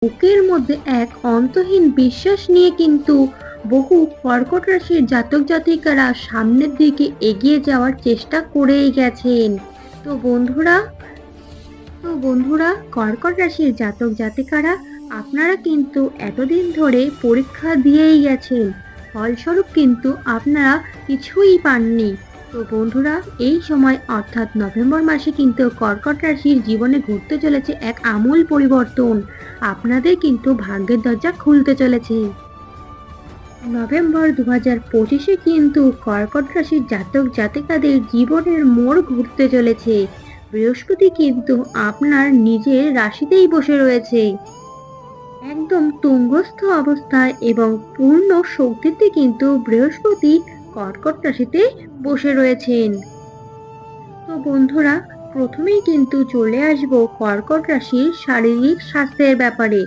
বুকের মধ্যে এক অন্তহীন বিশ্বাস নিয়ে কিন্তু বহু কর্কট রাশির জাতক জাতিকারা সামনের দিকে এগিয়ে যাওয়ার চেষ্টা করেই গেছেন। তো বন্ধুরা তো বন্ধুরা, কর্কট রাশির জাতক জাতিকারা আপনারা কিন্তু এতদিন ধরে পরীক্ষা দিয়েই গেছেন, ফলস্বরূপ কিন্তু আপনারা কিছুই পাননি। তো বন্ধুরা, এই সময় অর্থাৎ নভেম্বর মাসে কিন্তু কর্কট রাশির জীবনে ঘটতে চলেছে এক আমূল পরিবর্তন। আপনাদের কিন্তু ভাগ্যের দরজা খুলতে চলেছে। নভেম্বর 2025-এ কিন্তু কর্কট রাশির জাতক জাতিকাদের জীবনের মোড় ঘুরতে চলেছে। বৃহস্পতি কিন্তু আপনার নিজের রাশিতেই বসে রয়েছে, একদম তুঙ্গস্থ অবস্থায়, এবং পূর্ণ শক্তিতে কিন্তু বৃহস্পতি কর্কট রাশিতে বসে রয়েছেন। তো বন্ধুরা, প্রথমেই কিন্তু চলে আসবো কর্কট রাশির শারীরিক স্বাস্থ্যের ব্যাপারে।